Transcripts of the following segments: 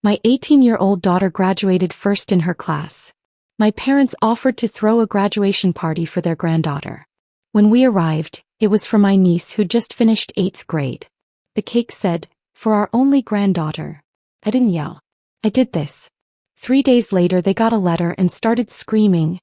My 18-year-old daughter graduated first in her class. My parents offered to throw a graduation party for their granddaughter. When we arrived, it was for my niece who just finished 8th grade. The cake said, "For our only granddaughter." I didn't yell. I did this. 3 days later they got a letter and started screaming.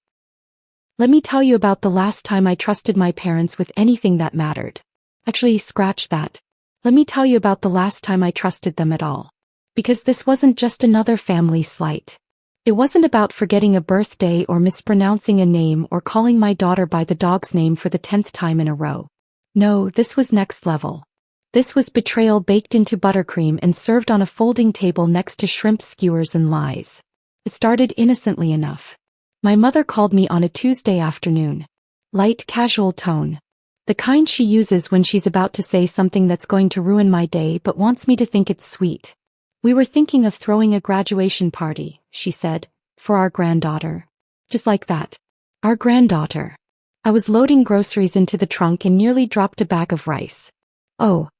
Let me tell you about the last time I trusted my parents with anything that mattered. Actually, scratch that. Let me tell you about the last time I trusted them at all. Because this wasn't just another family slight. It wasn't about forgetting a birthday or mispronouncing a name or calling my daughter by the dog's name for the 10th time in a row. No, this was next level. This was betrayal baked into buttercream and served on a folding table next to shrimp skewers and lies. It started innocently enough. My mother called me on a Tuesday afternoon. Light, casual tone. The kind she uses when she's about to say something that's going to ruin my day but wants me to think it's sweet. "We were thinking of throwing a graduation party," she said, "for our granddaughter." Just like that. Our granddaughter. I was loading groceries into the trunk and nearly dropped a bag of rice. "Oh.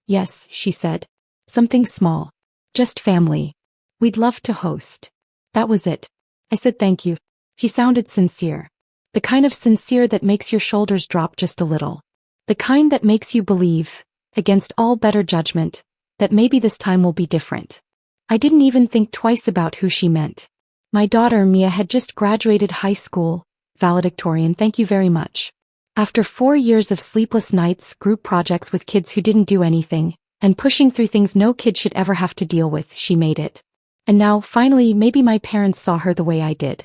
Yes," she said. "Something small. Just family. We'd love to host." That was it. I said thank you. She sounded sincere. The kind of sincere that makes your shoulders drop just a little. The kind that makes you believe, against all better judgment, that maybe this time will be different. I didn't even think twice about who she meant. My daughter Mia had just graduated high school, valedictorian, thank you very much. After 4 years of sleepless nights, group projects with kids who didn't do anything, and pushing through things no kid should ever have to deal with, she made it. And now, finally, maybe my parents saw her the way I did.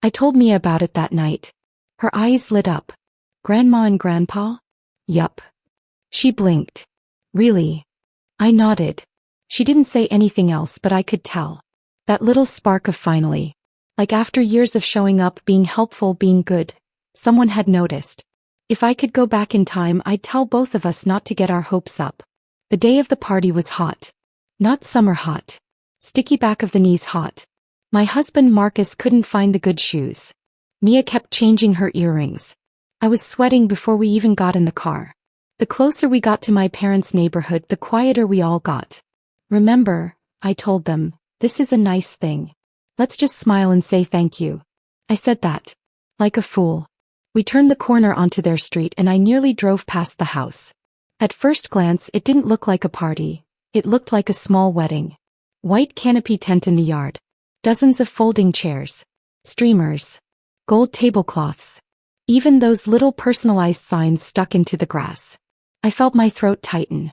I told Mia about it that night. Her eyes lit up. "Grandma and Grandpa?" "Yup." She blinked. "Really?" I nodded. She didn't say anything else, but I could tell. That little spark of finally. Like after years of showing up, being helpful, being good, someone had noticed. If I could go back in time, I'd tell both of us not to get our hopes up. The day of the party was hot. Not summer hot. Sticky back of the knees hot. My husband Marcus couldn't find the good shoes. Mia kept changing her earrings. I was sweating before we even got in the car. The closer we got to my parents' neighborhood, the quieter we all got. "Remember," I told them, "this is a nice thing. Let's just smile and say thank you." I said that. Like a fool. We turned the corner onto their street and I nearly drove past the house. At first glance, it didn't look like a party. It looked like a small wedding. White canopy tent in the yard. Dozens of folding chairs. Streamers. Gold tablecloths. Even those little personalized signs stuck into the grass. I felt my throat tighten.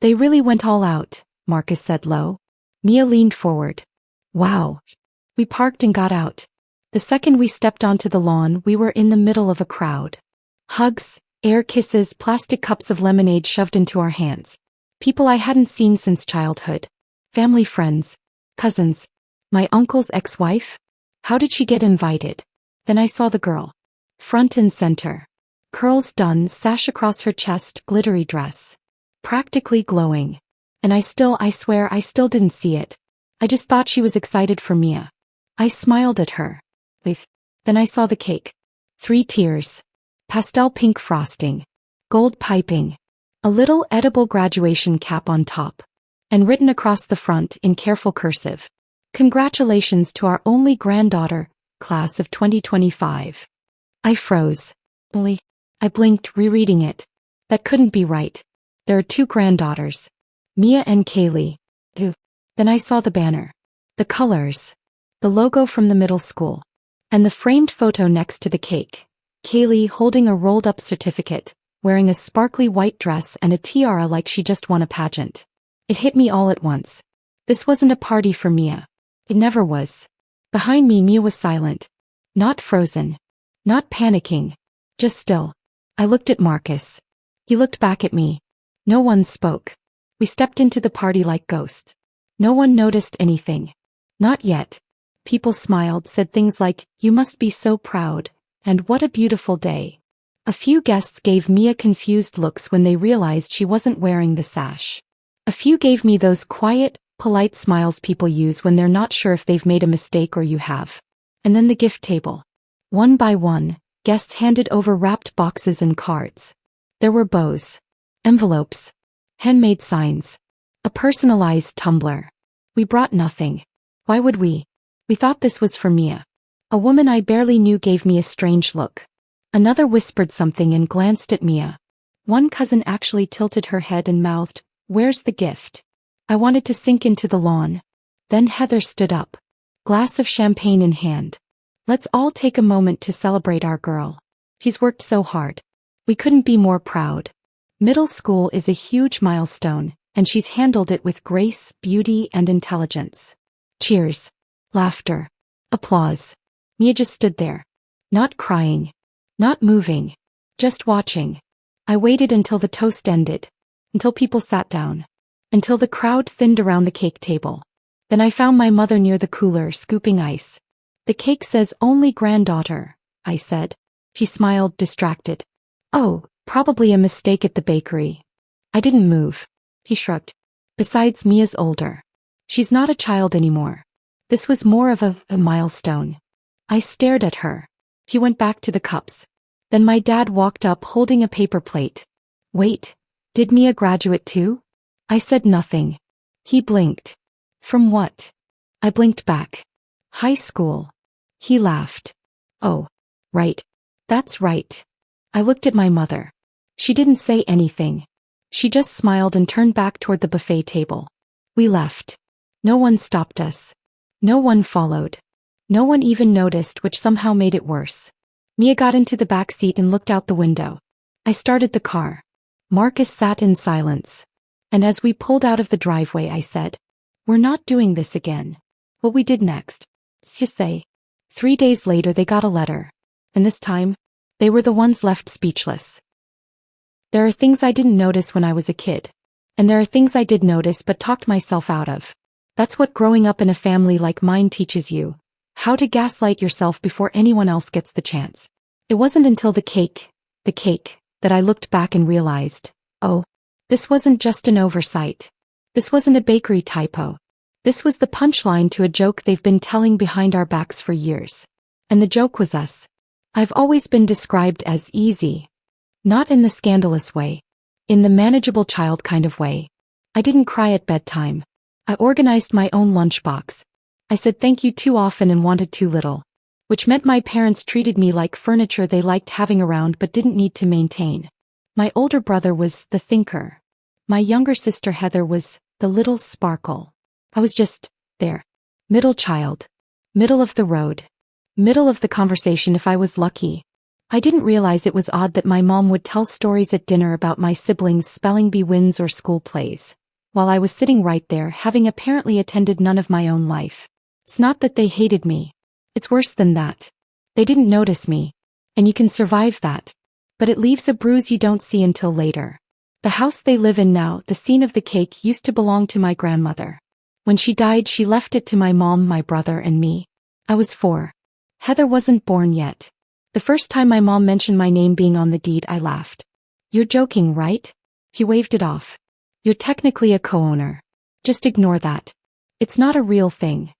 "They really went all out," Marcus said low. Mia leaned forward. "Wow." We parked and got out. The second we stepped onto the lawn, we were in the middle of a crowd. Hugs, air kisses, plastic cups of lemonade shoved into our hands. People I hadn't seen since childhood. Family friends. Cousins. My uncle's ex-wife? How did she get invited? Then I saw the girl. Front and center. Curls done, sash across her chest, glittery dress. Practically glowing. And I swear I still didn't see it. I just thought she was excited for Mia. I smiled at her. Then I saw the cake. 3 tiers. Pastel pink frosting. Gold piping. A little edible graduation cap on top. And written across the front in careful cursive. "Congratulations to our only granddaughter, class of 2025. I froze. I blinked, rereading it. That couldn't be right. There are 2 granddaughters. Mia and Qley. Then I saw the banner. The colors. The logo from the middle school. And the framed photo next to the cake. Qley holding a rolled-up certificate, wearing a sparkly white dress and a tiara like she just won a pageant. It hit me all at once. This wasn't a party for Mia. It never was. Behind me, Mia was silent. Not frozen. Not panicking. Just still. I looked at Marcus. He looked back at me. No one spoke. We stepped into the party like ghosts. No one noticed anything. Not yet. People smiled, said things like, "You must be so proud," and "What a beautiful day." A few guests gave Mia confused looks when they realized she wasn't wearing the sash. A few gave me those quiet, polite smiles people use when they're not sure if they've made a mistake or you have. And then the gift table. One by one, guests handed over wrapped boxes and cards. There were bows. Envelopes. Handmade signs. A personalized tumbler. We brought nothing. Why would we? We thought this was for Mia. A woman I barely knew gave me a strange look. Another whispered something and glanced at Mia. One cousin actually tilted her head and mouthed, "Where's the gift?" I wanted to sink into the lawn. Then Heather stood up. Glass of champagne in hand. "Let's all take a moment to celebrate our girl. He's worked so hard. We couldn't be more proud. Middle school is a huge milestone, and she's handled it with grace, beauty, and intelligence." Cheers. Laughter. Applause. Mia just stood there. Not crying. Not moving. Just watching. I waited until the toast ended. Until people sat down. Until the crowd thinned around the cake table. Then I found my mother near the cooler, scooping ice. "The cake says only granddaughter," I said. She smiled, distracted. "Oh, probably a mistake at the bakery." I didn't move. He shrugged. "Besides, Mia's older. She's not a child anymore. This was more of a milestone." I stared at her. He went back to the cups. Then my dad walked up holding a paper plate. "Wait, did Mia graduate too?" I said nothing. He blinked. "From what?" I blinked back. "High school." He laughed. "Oh, right. That's right." I looked at my mother. She didn't say anything. She just smiled and turned back toward the buffet table. We left. No one stopped us. No one followed. No one even noticed, which somehow made it worse. Mia got into the back seat and looked out the window. I started the car. Marcus sat in silence. And as we pulled out of the driveway, I said, "We're not doing this again." What we did next. Say. 3 days later they got a letter. And this time, they were the ones left speechless. There are things I didn't notice when I was a kid. And there are things I did notice but talked myself out of. That's what growing up in a family like mine teaches you. How to gaslight yourself before anyone else gets the chance. It wasn't until the cake, that I looked back and realized, oh, this wasn't just an oversight. This wasn't a bakery typo. This was the punchline to a joke they've been telling behind our backs for years. And the joke was us. I've always been described as easy. Not in the scandalous way. In the manageable child kind of way. I didn't cry at bedtime. I organized my own lunchbox. I said thank you too often and wanted too little. Which meant my parents treated me like furniture they liked having around but didn't need to maintain. My older brother was the thinker. My younger sister Heather was the little sparkle. I was just there. Middle child. Middle of the road. Middle of the conversation if I was lucky. I didn't realize it was odd that my mom would tell stories at dinner about my siblings' spelling bee wins or school plays, while I was sitting right there having apparently attended none of my own life. It's not that they hated me. It's worse than that. They didn't notice me. And you can survive that. But it leaves a bruise you don't see until later. The house they live in now, the scene of the cake, used to belong to my grandmother. When she died, she left it to my mom, my brother, and me. I was 4. Heather wasn't born yet. The first time my mom mentioned my name being on the deed, I laughed. "You're joking, right?" He waved it off. "You're technically a co-owner. Just ignore that. It's not a real thing.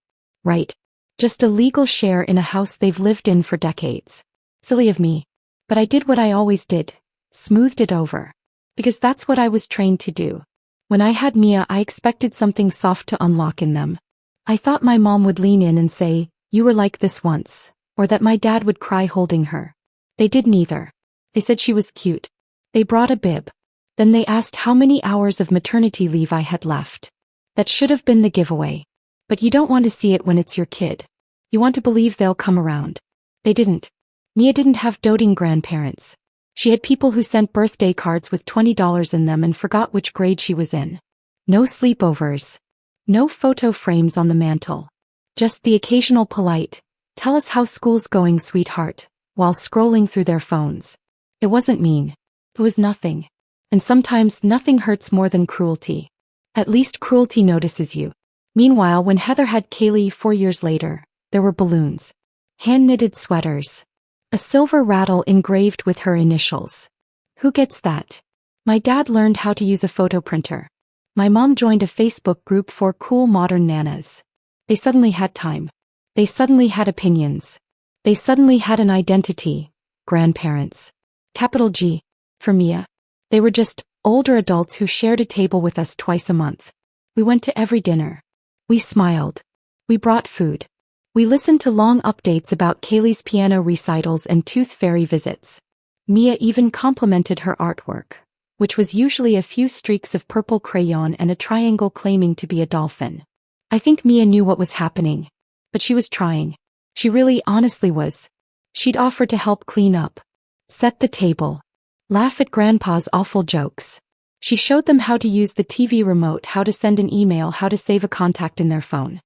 Right? Just a legal share in a house they've lived in for decades. Silly of me. But I did what I always did. Smoothed it over. Because that's what I was trained to do. When I had Mia, I expected something soft to unlock in them. I thought my mom would lean in and say, "You were like this once," or that my dad would cry holding her. They did neither. They said she was cute. They brought a bib. Then they asked how many hours of maternity leave I had left. That should have been the giveaway. But you don't want to see it when it's your kid. You want to believe they'll come around. They didn't. Mia didn't have doting grandparents. She had people who sent birthday cards with $20 in them and forgot which grade she was in. No sleepovers. No photo frames on the mantle. Just the occasional polite, "Tell us how school's going, sweetheart," while scrolling through their phones. It wasn't mean. It was nothing. And sometimes nothing hurts more than cruelty. At least cruelty notices you. Meanwhile, when Heather had Qley 4 years later, there were balloons. Hand-knitted sweaters. A silver rattle engraved with her initials. Who gets that? My dad learned how to use a photo printer. My mom joined a Facebook group for cool modern nanas. They suddenly had time. They suddenly had opinions. They suddenly had an identity. Grandparents. Capital G. For Mia. They were just older adults who shared a table with us twice a month. We went to every dinner. We smiled. We brought food. We listened to long updates about Qley's piano recitals and tooth fairy visits. Mia even complimented her artwork, which was usually a few streaks of purple crayon and a triangle claiming to be a dolphin. I think Mia knew what was happening, but she was trying. She really honestly was. She'd offer to help clean up, set the table, laugh at Grandpa's awful jokes. She showed them how to use the TV remote, how to send an email, how to save a contact in their phone.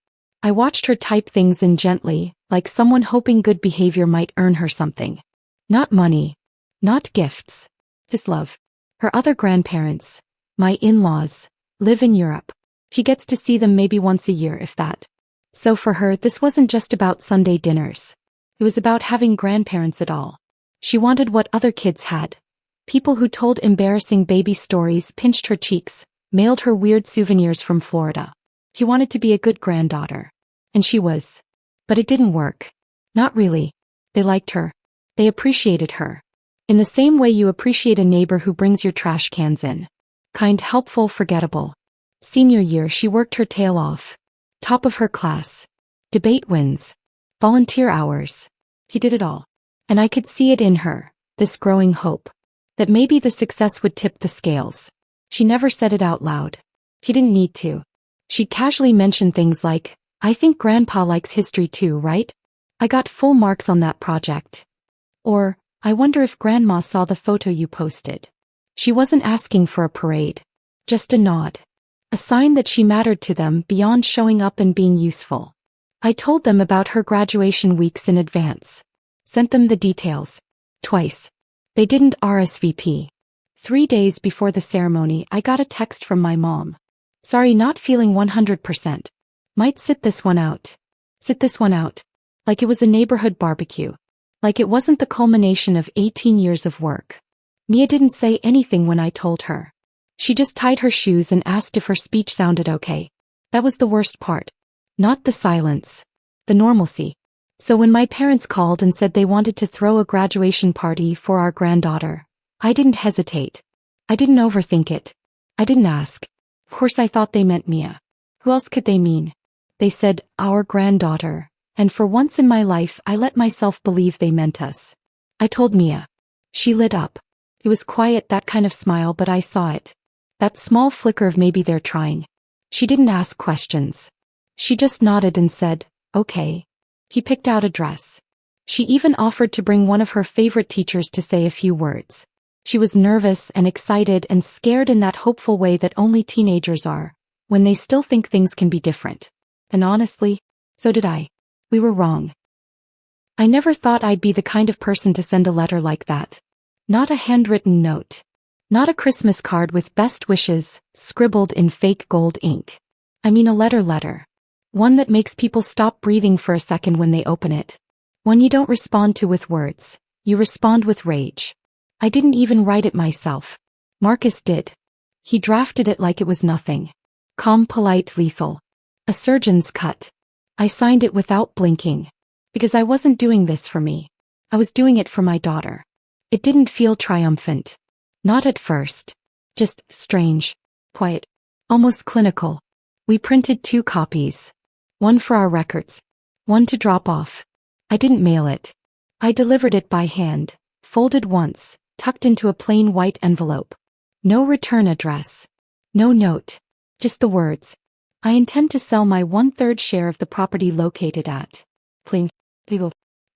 I watched her type things in gently, like someone hoping good behavior might earn her something. Not money. Not gifts. Just love. Her other grandparents, my in-laws, live in Europe. She gets to see them maybe once a year, if that. So for her, this wasn't just about Sunday dinners. It was about having grandparents at all. She wanted what other kids had. People who told embarrassing baby stories, pinched her cheeks, mailed her weird souvenirs from Florida. She wanted to be a good granddaughter. And she was. But it didn't work. Not really. They liked her. They appreciated her. In the same way you appreciate a neighbor who brings your trash cans in. Kind, helpful, forgettable. Senior year, she worked her tail off. Top of her class. Debate wins. Volunteer hours. He did it all. And I could see it in her, this growing hope. That maybe the success would tip the scales. She never said it out loud. She didn't need to. She'd casually mention things like, I think Grandpa likes history too, right? I got full marks on that project. Or, I wonder if Grandma saw the photo you posted. She wasn't asking for a parade. Just a nod. A sign that she mattered to them beyond showing up and being useful. I told them about her graduation weeks in advance. Sent them the details. Twice. They didn't RSVP. 3 days before the ceremony, I got a text from my mom. Sorry, not feeling 100%. Might sit this one out. Sit this one out. Like it was a neighborhood barbecue. Like it wasn't the culmination of 18 years of work. Mia didn't say anything when I told her. She just tied her shoes and asked if her speech sounded okay. That was the worst part. Not the silence. The normalcy. So when my parents called and said they wanted to throw a graduation party for our granddaughter, I didn't hesitate. I didn't overthink it. I didn't ask. Of course I thought they meant Mia. Who else could they mean? They said, our granddaughter, and for once in my life I let myself believe they meant us. I told Mia. She lit up. It was quiet, that kind of smile, but I saw it. That small flicker of maybe they're trying. She didn't ask questions. She just nodded and said, okay. He picked out a dress. She even offered to bring one of her favorite teachers to say a few words. She was nervous and excited and scared in that hopeful way that only teenagers are, when they still think things can be different. And honestly, so did I. We were wrong. I never thought I'd be the kind of person to send a letter like that. Not a handwritten note. Not a Christmas card with best wishes, scribbled in fake gold ink. I mean a letter. One that makes people stop breathing for a second when they open it. One you don't respond to with words, you respond with rage. I didn't even write it myself. Marcus did. He drafted it like it was nothing. Calm, polite, lethal. A surgeon's cut. I signed it without blinking. Because I wasn't doing this for me. I was doing it for my daughter. It didn't feel triumphant. Not at first. Just strange. Quiet. Almost clinical. We printed 2 copies. One for our records. One to drop off. I didn't mail it. I delivered it by hand, folded once, tucked into a plain white envelope. No return address. No note. Just the words. I intend to sell my 1/3 share of the property located at Qley.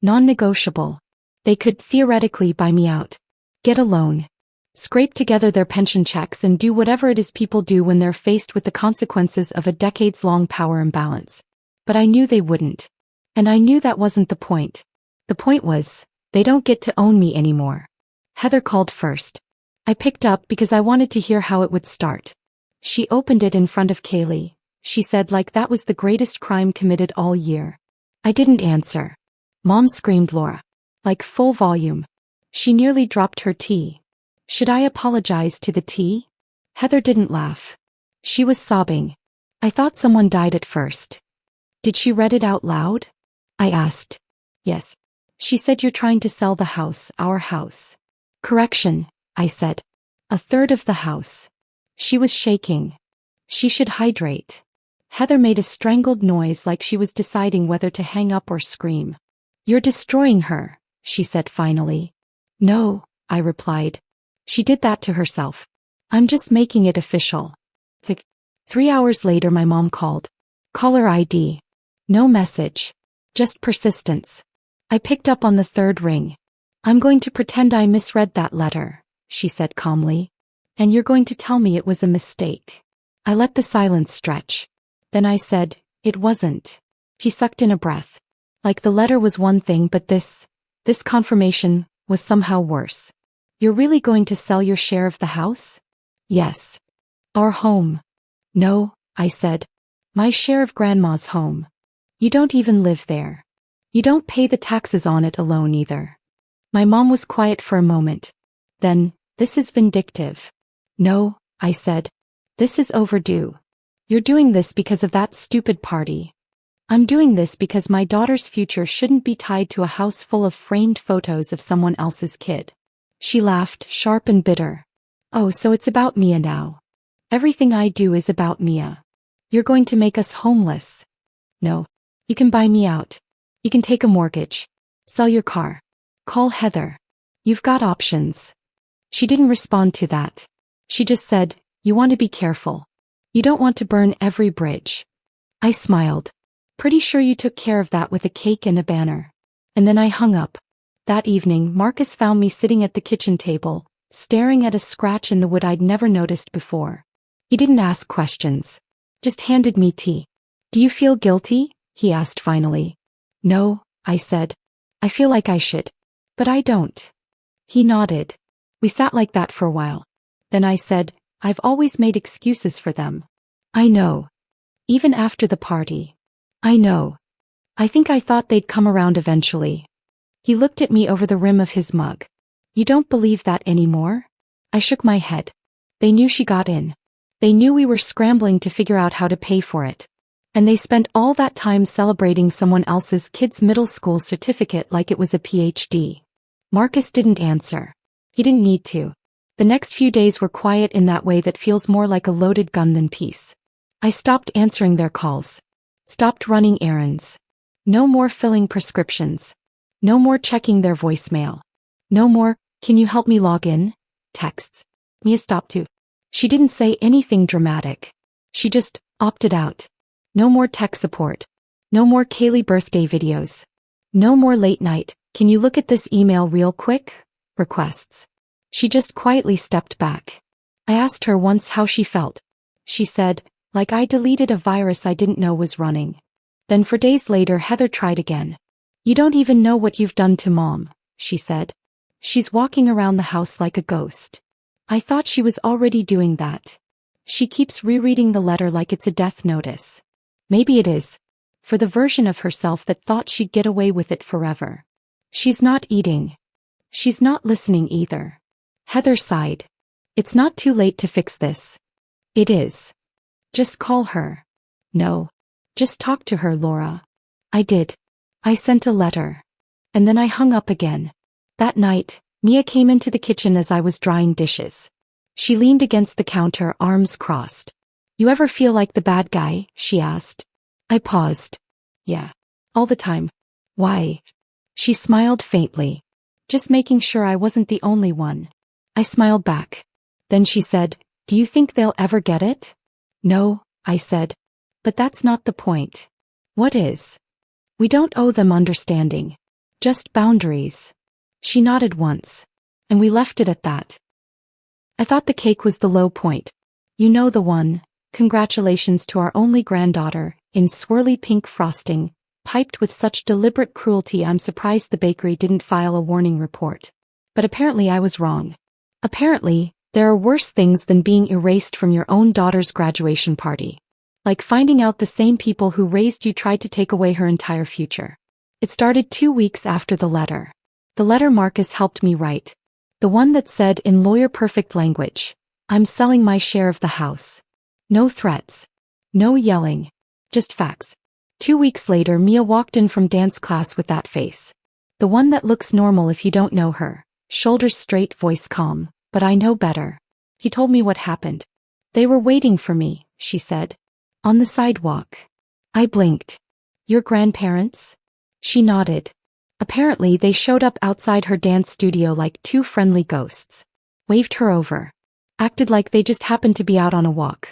Non-negotiable. They could theoretically buy me out. Get a loan. Scrape together their pension checks and do whatever it is people do when they're faced with the consequences of a decades-long power imbalance. But I knew they wouldn't. And I knew that wasn't the point. The point was, they don't get to own me anymore. Heather called first. I picked up because I wanted to hear how it would start. She opened it in front of Qley. She said like that was the greatest crime committed all year. I didn't answer. Mom screamed Laura. Like full volume. She nearly dropped her tea. Should I apologize to the tea? Heather didn't laugh. She was sobbing. I thought someone died at first. Did she read it out loud? I asked. Yes. She said you're trying to sell the house, our house. Correction, I said. 1/3 of the house. She was shaking. She should hydrate. Heather made a strangled noise like she was deciding whether to hang up or scream. "You're destroying her," she said finally. "No," I replied. "She did that to herself. I'm just making it official." 3 hours later my mom called. Caller ID. No message. Just persistence. I picked up on the third ring. "I'm going to pretend I misread that letter," she said calmly. "And you're going to tell me it was a mistake." I let the silence stretch. Then I said, "It wasn't." He sucked in a breath. Like the letter was one thing, but this confirmation was somehow worse. "You're really going to sell your share of the house?" "Yes." "Our home?" "No," I said. "My share of Grandma's home. You don't even live there. You don't pay the taxes on it alone either." My mom was quiet for a moment. Then, "This is vindictive." "No," I said. "This is overdue. You're doing this because of that stupid party." "I'm doing this because my daughter's future shouldn't be tied to a house full of framed photos of someone else's kid." She laughed, sharp and bitter. "Oh, so it's about Mia now. Everything I do is about Mia. You're going to make us homeless." "No. You can buy me out. You can take a mortgage. Sell your car. Call Heather. You've got options." She didn't respond to that. She just said, "You want to be careful. You don't want to burn every bridge." I smiled. "Pretty sure you took care of that with a cake and a banner." And then I hung up. That evening, Marcus found me sitting at the kitchen table, staring at a scratch in the wood I'd never noticed before. He didn't ask questions. Just handed me tea. "Do you feel guilty?" he asked finally. "No," I said. "I feel like I should. But I don't." He nodded. We sat like that for a while. Then I said, "I've always made excuses for them." "I know. Even after the party." "I know. I think I thought they'd come around eventually." He looked at me over the rim of his mug. "You don't believe that anymore?" I shook my head. "They knew she got in. They knew we were scrambling to figure out how to pay for it. And they spent all that time celebrating someone else's kid's middle school certificate like it was a PhD. Marcus didn't answer. He didn't need to. The next few days were quiet in that way that feels more like a loaded gun than peace. I stopped answering their calls. Stopped running errands. No more filling prescriptions. No more checking their voicemail. No more, "Can you help me log in?" texts. Mia stopped too. She didn't say anything dramatic. She just opted out. No more tech support. No more Qley birthday videos. No more late night, "Can you look at this email real quick?" requests. She just quietly stepped back. I asked her once how she felt. She said, "Like I deleted a virus I didn't know was running." Then for days later Heather tried again. "You don't even know what you've done to Mom," she said. "She's walking around the house like a ghost." I thought she was already doing that. She keeps rereading the letter like it's a death notice. Maybe it is. For the version of herself that thought she'd get away with it forever. She's not eating. She's not listening either. Heather sighed. "It's not too late to fix this." "It is. Just call her." "No. Just talk to her, Laura." I did. I sent a letter. And then I hung up again. That night, Mia came into the kitchen as I was drying dishes. She leaned against the counter, arms crossed. "You ever feel like the bad guy?" she asked. I paused. "Yeah. All the time." "Why?" She smiled faintly. "Just making sure I wasn't the only one." I smiled back. Then she said, "Do you think they'll ever get it?" "No," I said. "But that's not the point." "What is?" "We don't owe them understanding. Just boundaries." She nodded once. And we left it at that. I thought the cake was the low point. You know the one, "Congratulations to our only granddaughter," in swirly pink frosting, piped with such deliberate cruelty I'm surprised the bakery didn't file a warning report. But apparently I was wrong. Apparently, there are worse things than being erased from your own daughter's graduation party. Like finding out the same people who raised you tried to take away her entire future. It started 2 weeks after the letter. The letter Marcus helped me write. The one that said in lawyer-perfect language, "I'm selling my share of the house." No threats. No yelling. Just facts. 2 weeks later Mia walked in from dance class with that face. The one that looks normal if you don't know her. Shoulders straight, voice calm. "But I know better." He told me what happened. "They were waiting for me," she said. On the sidewalk. I blinked. Your grandparents? She nodded. Apparently they showed up outside her dance studio like two friendly ghosts. Waved her over. Acted like they just happened to be out on a walk.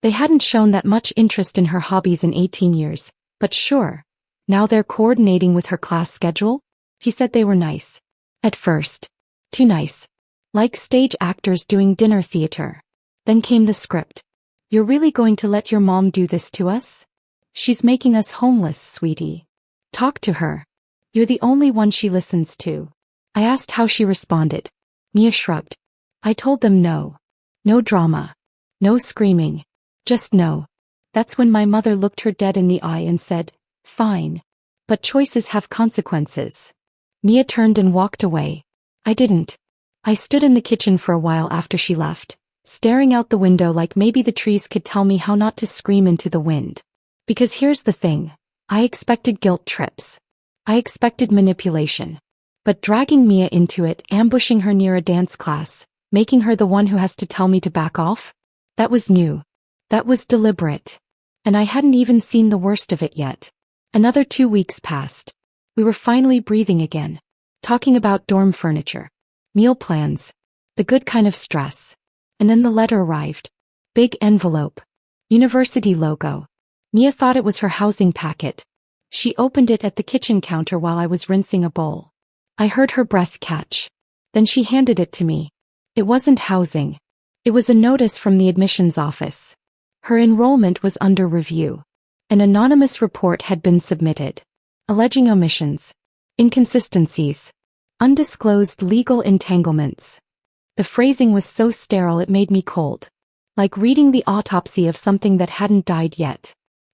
They hadn't shown that much interest in her hobbies in 18 years, but sure. Now they're coordinating with her class schedule? He said they were nice. At first. Too nice. Like stage actors doing dinner theater. Then came the script. You're really going to let your mom do this to us? She's making us homeless, sweetie. Talk to her. You're the only one she listens to. I asked how she responded. Mia shrugged. I told them no. No drama. No screaming. Just no. That's when my mother looked her dead in the eye and said, fine. But choices have consequences. Mia turned and walked away. I didn't. I stood in the kitchen for a while after she left, staring out the window like maybe the trees could tell me how not to scream into the wind. Because here's the thing. I expected guilt trips. I expected manipulation. But dragging Mia into it, ambushing her near a dance class, making her the one who has to tell me to back off? That was new. That was deliberate. And I hadn't even seen the worst of it yet. Another 2 weeks passed. We were finally breathing again. Talking about dorm furniture. Meal plans. The good kind of stress. And then the letter arrived. Big envelope. University logo. Mia thought it was her housing packet. She opened it at the kitchen counter while I was rinsing a bowl. I heard her breath catch. Then she handed it to me. It wasn't housing. It was a notice from the admissions office. Her enrollment was under review. An anonymous report had been submitted. Alleging omissions. Inconsistencies. Undisclosed legal entanglements. The phrasing was so sterile it made me cold. Like reading the autopsy of something that hadn't died yet.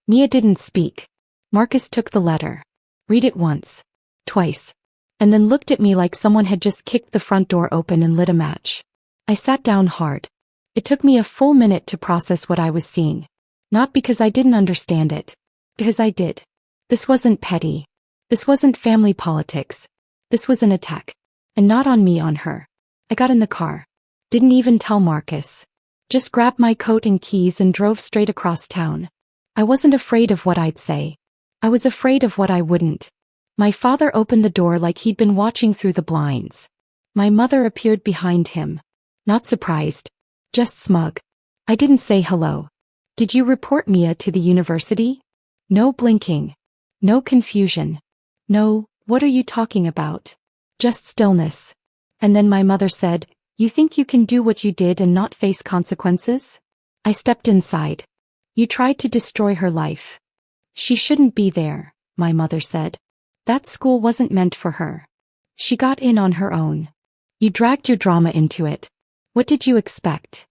Mia didn't speak. Marcus took the letter. Read it once. Twice. And then looked at me like someone had just kicked the front door open and lit a match. I sat down hard. It took me a full minute to process what I was seeing. Not because I didn't understand it. Because I did. This wasn't petty. This wasn't family politics. This was an attack. And not on me, on her. I got in the car. Didn't even tell Marcus. Just grabbed my coat and keys and drove straight across town. I wasn't afraid of what I'd say. I was afraid of what I wouldn't. My father opened the door like he'd been watching through the blinds. My mother appeared behind him. Not surprised. Just smug. I didn't say hello. Did you report Mia to the university? No blinking. No confusion. No, what are you talking about? Just stillness. And then my mother said, you think you can do what you did and not face consequences? I stepped inside. You tried to destroy her life. She shouldn't be there, my mother said. That school wasn't meant for her. She got in on her own. You dragged your drama into it. What did you expect?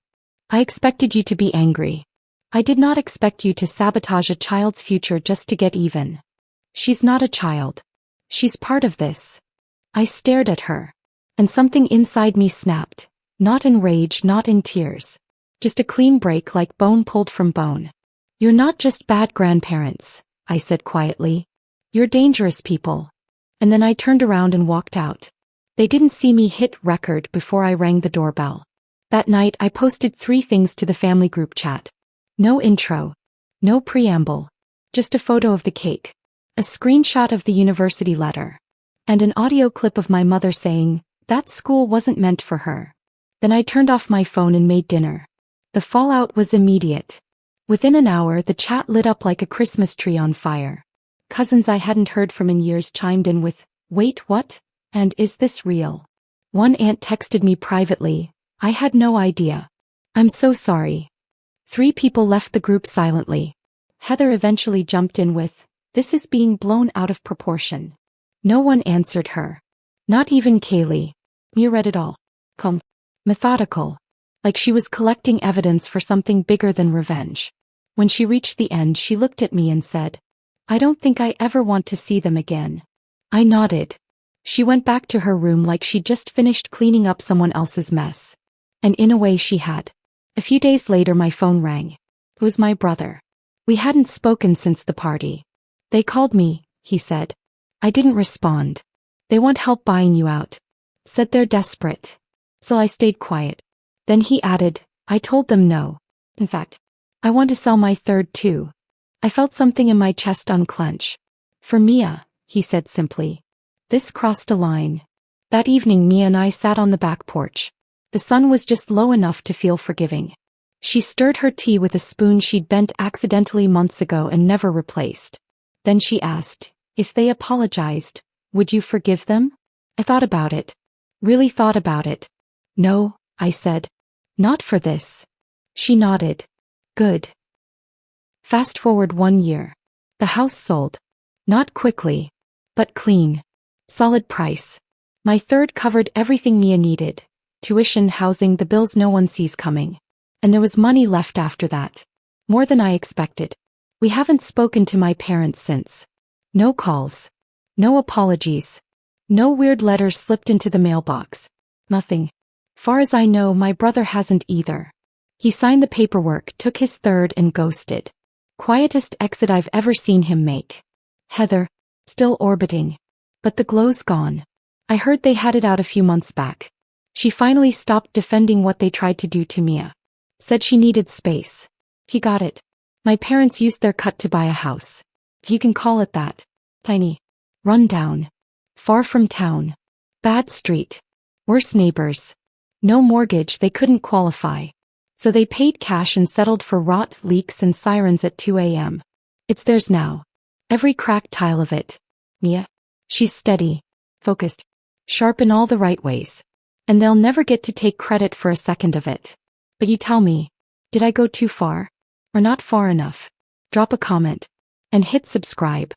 I expected you to be angry. I did not expect you to sabotage a child's future just to get even. She's not a child. She's part of this. I stared at her. And something inside me snapped. Not in rage, not in tears. Just a clean break like bone pulled from bone. You're not just bad grandparents, I said quietly. You're dangerous people. And then I turned around and walked out. They didn't see me hit record before I rang the doorbell. That night I posted 3 things to the family group chat. No intro. No preamble. Just a photo of the cake. A screenshot of the university letter. And an audio clip of my mother saying, that school wasn't meant for her. Then I turned off my phone and made dinner. The fallout was immediate. Within an hour the chat lit up like a Christmas tree on fire. Cousins I hadn't heard from in years chimed in with, wait, what? And is this real? One aunt texted me privately, I had no idea. I'm so sorry. 3 people left the group silently. Heather eventually jumped in with, this is being blown out of proportion. No one answered her. Not even Qley. Mia read it all. Calm. Methodical. Like she was collecting evidence for something bigger than revenge. When she reached the end she looked at me and said, I don't think I ever want to see them again. I nodded. She went back to her room like she'd just finished cleaning up someone else's mess. And in a way she had. A few days later my phone rang. It was my brother. We hadn't spoken since the party. They called me, he said. I didn't respond. They want help buying you out. Said they're desperate. So I stayed quiet. Then he added, I told them no. In fact, I want to sell my third too. I felt something in my chest unclench. For Mia, he said simply. This crossed a line. That evening Mia and I sat on the back porch. The sun was just low enough to feel forgiving. She stirred her tea with a spoon she'd bent accidentally months ago and never replaced. Then she asked, if they apologized, would you forgive them? I thought about it. Really thought about it. No, I said. Not for this. She nodded. Good. Fast forward 1 year. The house sold. Not quickly, but clean. Solid price. My third covered everything Mia needed. Tuition, housing, the bills no one sees coming. And there was money left after that. More than I expected. We haven't spoken to my parents since. No calls. No apologies. No weird letters slipped into the mailbox. Nothing. Far as I know, my brother hasn't either. He signed the paperwork, took his third and ghosted. Quietest exit I've ever seen him make. Heather, still orbiting. But the glow's gone. I heard they had it out a few months back. She finally stopped defending what they tried to do to Mia. Said she needed space. He got it. My parents used their cut to buy a house. If you can call it that. Tiny. Run down. Far from town. Bad street. Worse neighbors. No mortgage, they couldn't qualify. So they paid cash and settled for rot, leaks and sirens at 2 a.m. It's theirs now. Every cracked tile of it. Mia. She's steady. Focused. Sharp in all the right ways. And they'll never get to take credit for a second of it. But you tell me, did I go too far? Or not far enough? Drop a comment. And hit subscribe.